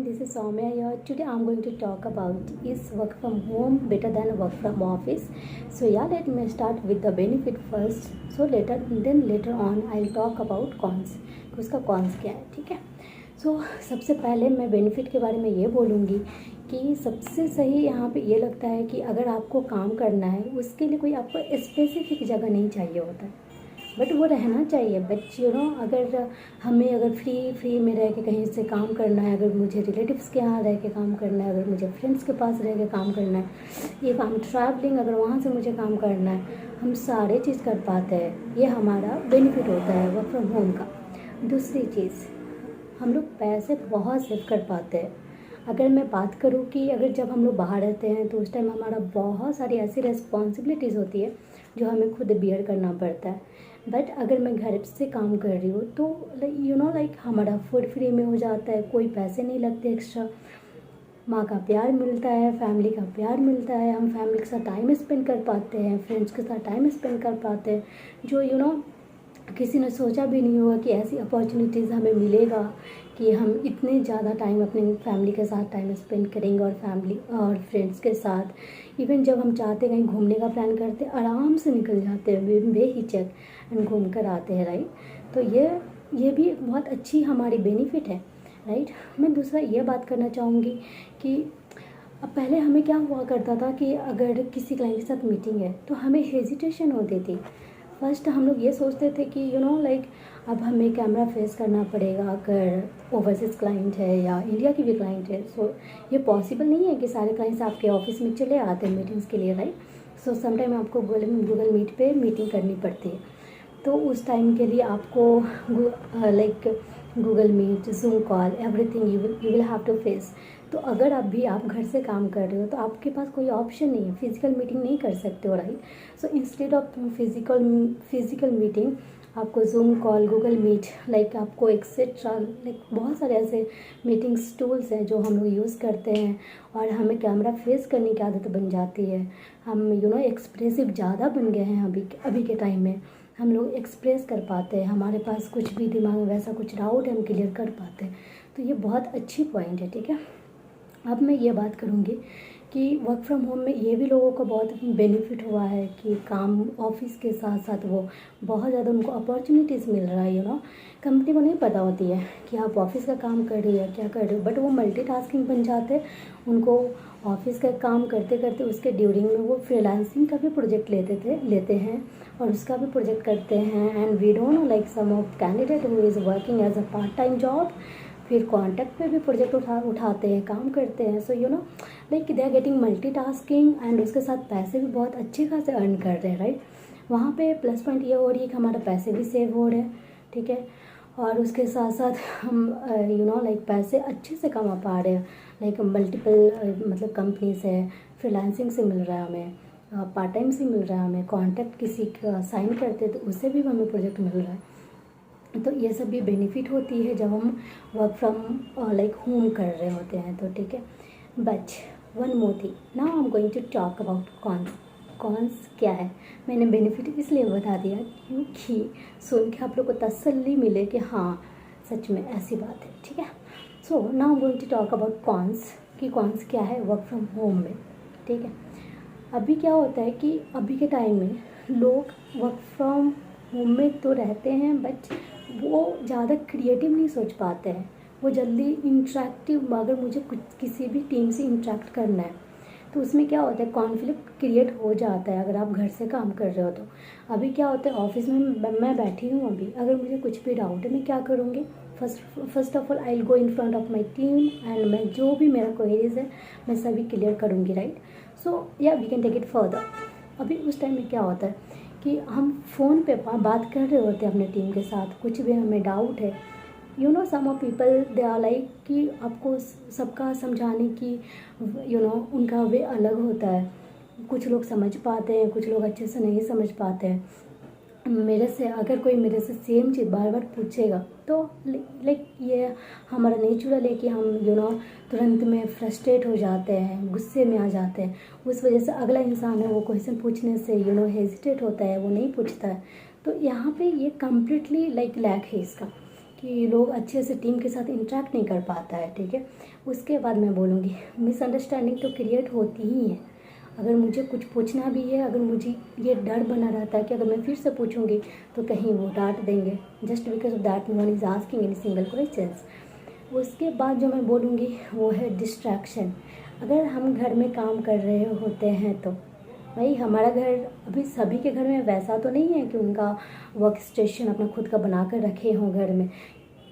this is Soumya here. Today I'm going to talk about is work from home better than work from office. So yeah, let me start with the benefit first. So later on I'll talk about cons. उसका cons क्या है, ठीक है. So सबसे पहले मैं benefit के बारे में ये बोलूँगी कि सबसे सही यहाँ पे ये लगता है कि अगर आपको काम करना है उसके लिए कोई आपको स्पेसिफिक जगह नहीं चाहिए होता है, बट वो रहना चाहिए. बट अगर हमें अगर फ्री में रह के कहीं से काम करना है, अगर मुझे रिलेटिव्स के यहाँ रह के काम करना है, अगर मुझे फ्रेंड्स के पास रह के काम करना है, ये काम ट्रैवलिंग अगर वहाँ से मुझे काम करना है, हम सारे चीज़ कर पाते हैं. ये हमारा बेनिफिट होता है वर्क फ्रॉम होम का. दूसरी चीज़, हम लोग पैसे बहुत सेव कर पाते हैं. अगर मैं बात करूँ कि अगर जब हम लोग बाहर रहते हैं तो उस टाइम हमारा बहुत सारी ऐसी रिस्पॉन्सिबिलिटीज़ होती है जो हमें खुद बियर करना पड़ता है. बट अगर मैं घर से काम कर रही हूँ तो लाइक हमारा फूड फ्री में हो जाता है, कोई पैसे नहीं लगते एक्स्ट्रा. माँ का प्यार मिलता है, फैमिली का प्यार मिलता है, हम फैमिली के साथ टाइम स्पेंड कर पाते हैं, फ्रेंड्स के साथ टाइम स्पेंड कर पाते हैं, जो किसी ने सोचा भी नहीं होगा कि ऐसी अपॉर्चुनिटीज़ हमें मिलेगा कि हम इतने ज़्यादा टाइम अपने फैमिली के साथ टाइम स्पेंड करेंगे और फैमिली और फ्रेंड्स के साथ. इवन जब हम चाहते कहीं घूमने का प्लान करते आराम से निकल जाते हैं बेहिचक एंड घूम कर आते हैं, राइट. तो ये भी एक बहुत अच्छी हमारी बेनिफिट है, राइट. मैं दूसरा ये बात करना चाहूँगी कि अब पहले हमें क्या हुआ करता था कि अगर किसी क्लाइंट के साथ मीटिंग है तो हमें हेजिटेशन होती थी. फर्स्ट हम लोग ये सोचते थे कि लाइक अब हमें कैमरा फेस करना पड़ेगा अगर ओवरसीज़ क्लाइंट है या इंडिया की भी क्लाइंट है. सो ये पॉसिबल नहीं है कि सारे क्लाइंट्स आपके ऑफिस में चले आते हैं मीटिंग्स के लिए, राइट. सो समटाइम आपको गूगल मीट पे मीटिंग करनी पड़ती है. तो उस टाइम के लिए आपको like Google Meet, Zoom call, everything you will have to face. तो अगर आप घर से काम कर रहे हो तो आपके पास कोई ऑप्शन नहीं है, फिजिकल मीटिंग नहीं कर सकते हो, right. So instead of physical meeting आपको Zoom call, Google Meet, like आपको एक्सेट्रा लाइक बहुत सारे ऐसे मीटिंग्स टूल्स हैं जो हम लोग यूज़ करते हैं और हमें कैमरा फेस करने की आदत बन जाती है. हम एक्सप्रेसिव ज़्यादा बन गए हैं अभी के टाइम में. हम लोग एक्सप्रेस कर पाते हैं, हमारे पास कुछ भी दिमाग में वैसा कुछ डाउट है हम क्लियर कर पाते हैं. तो ये बहुत अच्छी पॉइंट है, ठीक है. अब मैं ये बात करूँगी कि वर्क फ्रॉम होम में ये भी लोगों को बहुत बेनिफिट हुआ है कि काम ऑफिस के साथ साथ वो बहुत ज़्यादा उनको अपॉर्चुनिटीज़ मिल रहा है. कंपनी को नहीं पता होती है कि आप ऑफिस का काम कर रही है क्या कर रहे हो, बट वो मल्टीटास्किंग बन जाते हैं. उनको ऑफिस का काम करते करते उसके ड्यूरिंग में वो फ्रीलांसिंग का भी प्रोजेक्ट लेते हैं और उसका भी प्रोजेक्ट करते हैं. And we don't know like some of candidate who is working as a part time job, फिर कॉन्ट्रैक्ट पे भी प्रोजेक्ट उठाते हैं, काम करते हैं. So like they are getting multitasking and उसके साथ पैसे भी बहुत अच्छे खासे अर्न कर रहे हैं, राइट. वहाँ पे प्लस पॉइंट ये हो रही है कि हमारा पैसे भी सेव हो रहे हैं, ठीक है. और उसके साथ साथ हम लाइक पैसे अच्छे से कमा पा रहे हैं. लाइक मल्टीपल मतलब कंपनीज है, फ्रीलांसिंग से मिल रहा है हमें, पार्ट टाइम से मिल रहा है हमें, कॉन्ट्रैक्ट किसी का साइन करते हैं तो उससे भी हमें प्रोजेक्ट मिल रहा है. तो ये सब भी बेनिफिट होती है जब हम वर्क फ्रॉम लाइक होम कर रहे होते हैं, तो ठीक है. But one more thing, now I am going to talk about cons क्या है. मैंने बेनिफिट इसलिए बता दिया क्योंकि सुन के आप लोग को तसल्ली मिले कि हाँ सच में ऐसी बात है, ठीक है. So now I am going to talk about cons कि कॉन्स क्या है वर्क फ्रॉम होम में, ठीक है. अभी क्या होता है कि अभी के टाइम में लोग वर्क फ्रॉम होम में तो रहते हैं बट वो ज़्यादा क्रिएटिव नहीं सोच पाते हैं. वो जल्दी इंटरेक्टिव, अगर मुझे कुछ किसी भी टीम से इंटरेक्ट करना है तो उसमें क्या होता है कॉन्फ्लिक्ट क्रिएट हो जाता है अगर आप घर से काम कर रहे हो तो. अभी क्या होता है ऑफिस में मैं बैठी हूँ, अभी अगर मुझे कुछ भी डाउट है मैं क्या करूँगी, first of all I will go in front of my team and मैं जो भी मेरा क्वेरीज है मैं सभी क्लियर करूँगी, राइट. सो या we can take it further. अभी उस टाइम में क्या होता है कि हम फ़ोन पे बात कर रहे होते हैं अपने टीम के साथ, कुछ भी हमें डाउट है. Some of people they are like कि आपको सबका समझाने की उनका वे अलग होता है. कुछ लोग समझ पाते हैं, कुछ लोग अच्छे से नहीं समझ पाते हैं. अगर कोई मेरे से सेम चीज़ बार बार पूछेगा तो लाइक ये हमारा नेचुरल है कि हम तुरंत में फ्रस्ट्रेट हो जाते हैं, गुस्से में आ जाते हैं. उस वजह से अगला इंसान है वो क्वेश्चन पूछने से हेजिटेट होता है, वो नहीं पूछता है. तो यहाँ पे ये कम्प्लीटली लाइक लैक है इसका कि लोग अच्छे से टीम के साथ इंटरेक्ट नहीं कर पाता है, ठीक है। उसके बाद मैं बोलूँगी मिसअंडरस्टैंडिंग तो क्रिएट होती ही है। अगर मुझे कुछ पूछना भी है, अगर मुझे ये डर बना रहता है कि अगर मैं फिर से पूछूंगी तो कहीं वो डांट देंगे, just because of that no one is asking any single questions. उसके बाद जो मैं बोलूँगी वो है डिस्ट्रैक्शन। अगर हम घर में काम कर रहे होते हैं तो भाई हमारा घर अभी सभी के घर में वैसा तो नहीं है कि उनका वर्क स्टेशन अपना खुद का बना कर रखे हों घर में।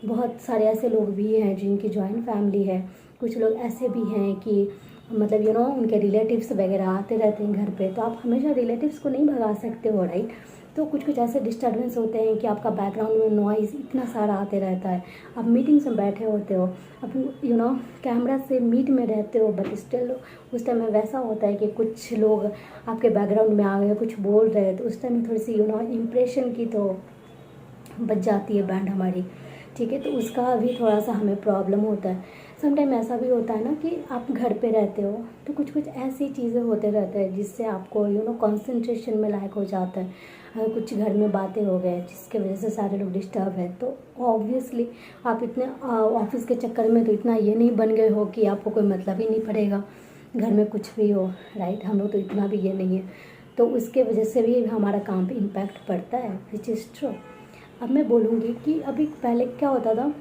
बहुत सारे ऐसे लोग भी हैं जिनकी जॉइंट फैमिली है। कुछ लोग ऐसे भी हैं कि मतलब उनके रिलेटिव्स वगैरह आते रहते हैं घर पे, तो आप हमेशा रिलेटिव्स को नहीं भगा सकते हो, राइट। तो कुछ कुछ ऐसे डिस्टर्बेंस होते हैं कि आपका बैकग्राउंड में नॉइज़ इतना सारा आते रहता है। आप मीटिंग्स में बैठे होते हो, आप कैमरा से मीट में रहते हो, बट स्टिल उस टाइम में वैसा होता है कि कुछ लोग आपके बैकग्राउंड में आ गए, कुछ बोल रहे हैं, तो उस टाइम में थोड़ी सी इम्प्रेशन की तो बच जाती है बैंड हमारी, ठीक है। तो उसका भी थोड़ा सा हमें प्रॉब्लम होता है। समटाइम ऐसा भी होता है ना कि आप घर पे रहते हो तो कुछ कुछ ऐसी चीज़ें होते रहते हैं जिससे आपको कंसंट्रेशन में लायक हो जाता है। अगर कुछ घर में बातें हो गए जिसके वजह से सारे लोग डिस्टर्ब है, तो ऑब्वियसली आप इतने ऑफिस के चक्कर में तो इतना ये नहीं बन गए हो कि आपको कोई मतलब ही नहीं पड़ेगा घर में कुछ भी हो, राइट। हम लोग तो इतना भी ये नहीं है, तो उसके वजह से भी हमारा काम पे इम्पैक्ट पड़ता है, विच इज़ ट्रू। अब मैं बोलूँगी कि अभी पहले क्या होता था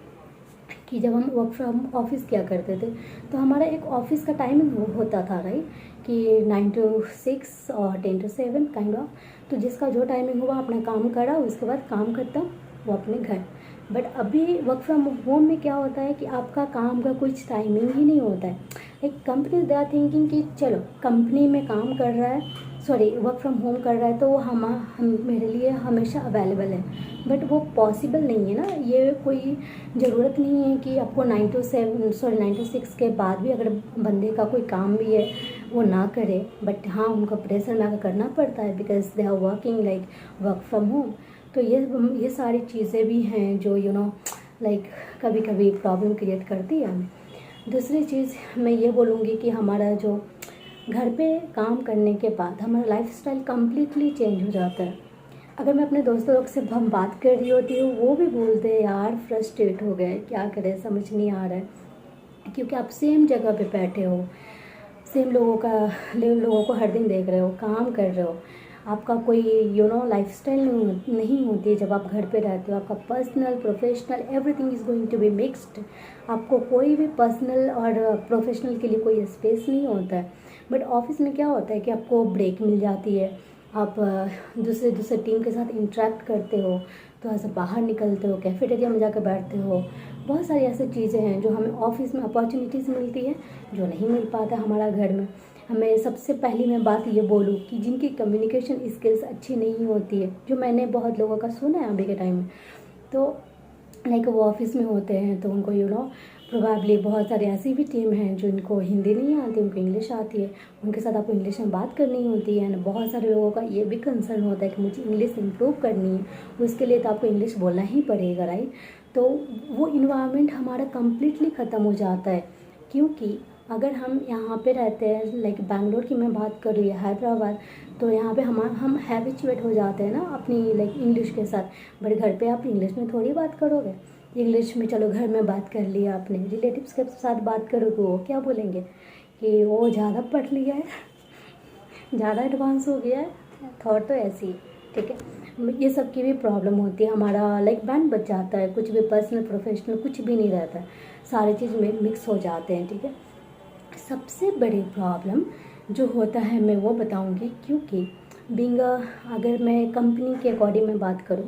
कि जब हम वर्क फ्रॉम ऑफिस किया करते थे तो हमारा एक ऑफिस का टाइमिंग होता था, राइट, कि 9 to 6 और 10 to 7 काइंड ऑफ। तो जिसका जो टाइमिंग हुआ अपना काम करा, उसके बाद काम खत्म, वो अपने घर। बट अभी वर्क फ्रॉम होम में क्या होता है कि आपका काम का कुछ टाइमिंग ही नहीं होता है। एक कंपनी दे आर थिंकिंग कि चलो कंपनी में काम कर रहा है, सॉरी वर्क फ्रॉम होम कर रहा है, तो वो हम मेरे लिए हमेशा अवेलेबल है। बट वो पॉसिबल नहीं है ना। ये कोई ज़रूरत नहीं है कि आपको 9 to 6 के बाद भी अगर बंदे का कोई काम भी है वो ना करे। बट हाँ, उनको प्रेशर में आकर करना पड़ता है because they are working like work from home. तो ये सारी चीज़ें भी हैं जो लाइक कभी कभी प्रॉब्लम क्रिएट करती है हमें। दूसरी चीज़ मैं ये बोलूँगी कि हमारा जो घर पे काम करने के बाद हमारा लाइफस्टाइल कम्प्लीटली चेंज हो जाता है। अगर मैं अपने दोस्तों लोग से हम बात कर रही होती हूँ, वो भी बोलते हैं यार फ्रस्ट्रेट हो गए, क्या करें समझ नहीं आ रहा है, क्योंकि आप सेम जगह पे बैठे हो, सेम लोगों को हर दिन देख रहे हो, काम कर रहे हो। आपका कोई लाइफस्टाइल नहीं होती है जब आप घर पे रहते हो। आपका personal professional everything is going to be mixed. आपको कोई भी पर्सनल और प्रोफेशनल के लिए कोई स्पेस नहीं होता है। बट ऑफिस में क्या होता है कि आपको ब्रेक मिल जाती है, आप दूसरे टीम के साथ इंटरेक्ट करते हो, थोड़ा सा बाहर निकलते हो, कैफेटेरिया में जाकर बैठते हो। बहुत सारी ऐसी चीज़ें हैं जो हमें ऑफिस में अपॉर्चुनिटीज़ मिलती है जो नहीं मिल पाता हमारा घर में। हमें सबसे पहली मैं बात ये बोलूँ कि जिनकी कम्युनिकेशन स्किल्स अच्छी नहीं होती है, जो मैंने बहुत लोगों का सुना है अभी के टाइम में, तो लाइक वो ऑफिस में होते हैं तो उनको प्रोबेबली बहुत सारी ऐसी भी टीम हैं जो इनको हिंदी नहीं आती, उनको इंग्लिश आती है, उनके साथ आपको इंग्लिश में बात करनी होती है। ना बहुत सारे लोगों का ये भी कंसर्न होता है कि मुझे इंग्लिश इम्प्रूव करनी है, उसके लिए तो आपको इंग्लिश बोलना ही पड़ेगा, राइट। तो वो इन्वायरमेंट हमारा कम्प्लीटली ख़त्म हो जाता है, क्योंकि अगर हम यहाँ पे रहते हैं, लाइक बैंगलोर की मैं बात कर रही हूँ, हैदराबाद, तो यहाँ पे हम हैबिचुएट हो जाते हैं ना अपनी लाइक इंग्लिश के साथ। बट घर पे आप इंग्लिश में थोड़ी बात करोगे। इंग्लिश में चलो घर में बात कर लिया आपने, रिलेटिव्स के साथ बात करोगे, वो क्या बोलेंगे कि वो ज़्यादा पढ़ लिया है, ज़्यादा एडवांस हो गया है, थॉट तो ऐसी है, ठीक है। ये सब की भी प्रॉब्लम होती है, हमारा लाइक बैंड बच जाता है, कुछ भी पर्सनल प्रोफेशनल कुछ भी नहीं रहता है, सारी चीज़ में मिक्स हो जाते हैं, ठीक है। सबसे बड़ी प्रॉब्लम जो होता है मैं वो बताऊंगी, क्योंकि अगर मैं कंपनी के अकॉर्डिंग में बात करूं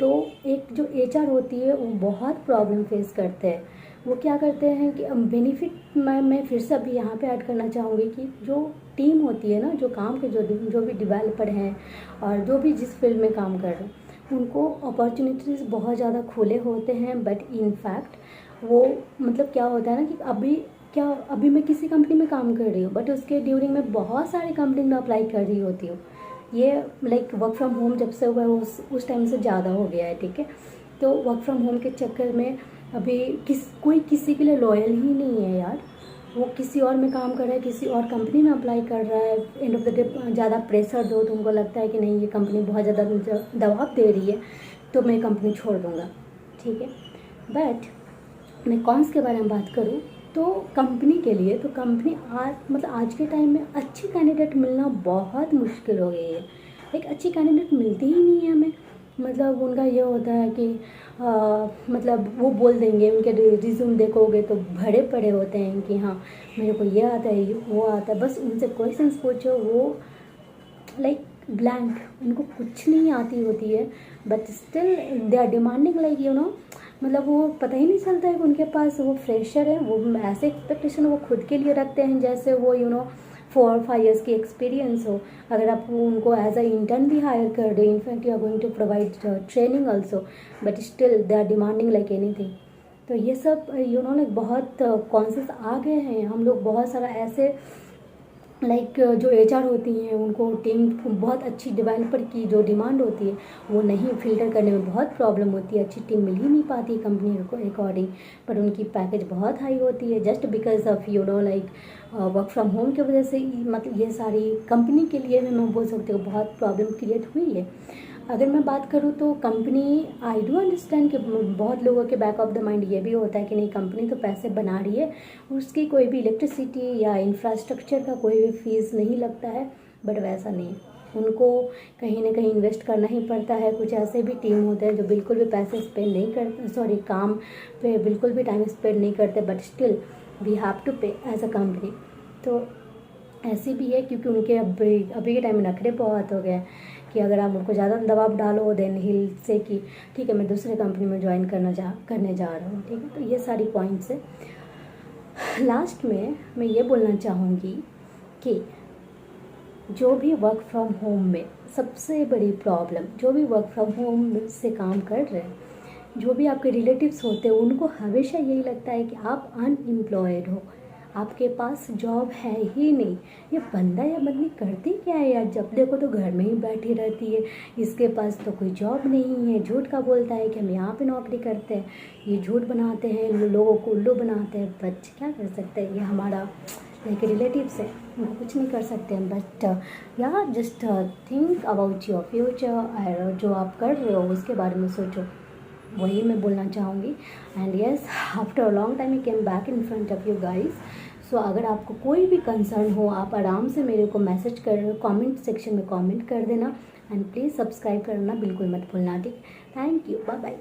तो एक जो एचआर होती है वो बहुत प्रॉब्लम फेस करते हैं। वो क्या करते हैं कि बेनिफिट मैं फिर से अभी यहाँ पे ऐड करना चाहूँगी कि जो टीम होती है ना, जो काम के जो भी डेवलपर हैं और जो भी जिस फील्ड में काम कर रहे हैं, उनको अपॉर्चुनिटीज़ बहुत ज़्यादा खुले होते हैं। बट इन फैक्ट वो मतलब क्या होता है ना कि अभी मैं किसी कंपनी में काम कर रही हूँ, बट उसके ड्यूरिंग में बहुत सारी कंपनी में अप्लाई कर रही होती हूँ। ये लाइक वर्क फ्रॉम होम जब से हुआ है उस टाइम से ज़्यादा हो गया है, ठीक है। तो वर्क फ्रॉम होम के चक्कर में अभी कोई किसी के लिए लॉयल ही नहीं है यार। वो किसी और में काम कर रहा है, किसी और कंपनी में अप्लाई कर रहा है। एंड ऑफ द डे ज़्यादा प्रेशर दो तो उनको लगता है कि नहीं, ये कंपनी बहुत ज़्यादा दबाव दे रही है तो मैं कंपनी छोड़ दूँगा, ठीक है। बट मैं कॉन्स के बारे में बात करूँ तो कंपनी के लिए, तो कंपनी आज के टाइम में अच्छी कैंडिडेट मिलना बहुत मुश्किल हो गई है। एक अच्छी कैंडिडेट मिलती ही नहीं है हमें। मतलब उनका ये होता है कि मतलब वो बोल देंगे, उनके रिज्यूम देखोगे तो भरे पड़े होते हैं कि हाँ मेरे को ये आता है वो आता है, बस उनसे क्वेश्चंस पूछो वो लाइक ब्लैंक, उनको कुछ नहीं आती होती है, but still they are demanding like मतलब वो पता ही नहीं चलता है कि उनके पास वो फ्रेशर है। वो ऐसे एक्सपेक्टेशन वो खुद के लिए रखते हैं जैसे वो 4-5 ईयर्स की एक्सपीरियंस हो। अगर आप उनको एज अ इंटर्न भी हायर कर दे, in fact you are going to provide training also, but still they are demanding like anything. तो ये सब लाइक बहुत कॉन्सेप्ट आ गए हैं। हम लोग बहुत सारा ऐसे लाइक जो HR होती हैं उनको टीम बहुत अच्छी डेवलपर की जो डिमांड होती है वो नहीं, फिल्टर करने में बहुत प्रॉब्लम होती है, अच्छी टीम मिल ही नहीं पाती कंपनी को अकॉर्डिंग, पर उनकी पैकेज बहुत हाई होती है just because of like work from home की वजह से। मतलब ये सारी कंपनी के लिए भी मैं बोल सकती हूँ बहुत प्रॉब्लम क्रिएट हुई है। अगर मैं बात करूँ तो कंपनी, आई डू अंडरस्टैंड कि बहुत लोगों के बैक ऑफ द माइंड ये भी होता है कि नहीं कंपनी तो पैसे बना रही है, उसकी कोई भी इलेक्ट्रिसिटी या इंफ्रास्ट्रक्चर का कोई भी फीस नहीं लगता है, बट वैसा नहीं, उनको कहीं ना कहीं इन्वेस्ट करना ही पड़ता है। कुछ ऐसे भी टीम होते हैं जो बिल्कुल भी पैसे स्पेंड नहीं करते, सॉरी काम पे बिल्कुल भी टाइम स्पेंड नहीं करते, but still we have to pay as a company. तो ऐसी भी है क्योंकि उनके अभी के टाइम में नखरे बहुत हो गए हैं कि अगर आप उनको ज़्यादा दबाव डालो देन हिल से कि ठीक है मैं दूसरे कंपनी में ज्वाइन करने जा रहा हूँ, ठीक है। तो ये सारी पॉइंट्स है। लास्ट में मैं ये बोलना चाहूँगी कि जो भी वर्क फ्रॉम होम में सबसे बड़ी प्रॉब्लम, जो भी वर्क फ्रॉम होम से काम कर रहे हैं, जो भी आपके रिलेटिव्स होते हैं, उनको हमेशा यही लगता है कि आप अनएम्प्लॉयड हो, आपके पास जॉब है ही नहीं। ये बंदा या बंदी करती क्या है यार, जब देखो तो घर में ही बैठी रहती है, इसके पास तो कोई जॉब नहीं है, झूठ का बोलता है कि हम यहाँ पे नौकरी करते हैं, ये झूठ बनाते हैं, लोगों को उल्लू बनाते हैं। बट क्या कर सकते हैं, ये हमारा लाइक रिलेटिव्स है, उनको कुछ नहीं कर सकते हैं। बट या just think about your future, और जो आप कर रहे हो उसके बारे में सोचो, वही मैं बोलना चाहूँगी। And yes, after a long time I came back in front of you guys. So अगर आपको कोई भी कंसर्न हो आप आराम से मेरे को मैसेज कर, कमेंट सेक्शन में कमेंट कर देना, एंड प्लीज़ सब्सक्राइब करना बिल्कुल मत भूलना, ठीक। Thank you, bye bye.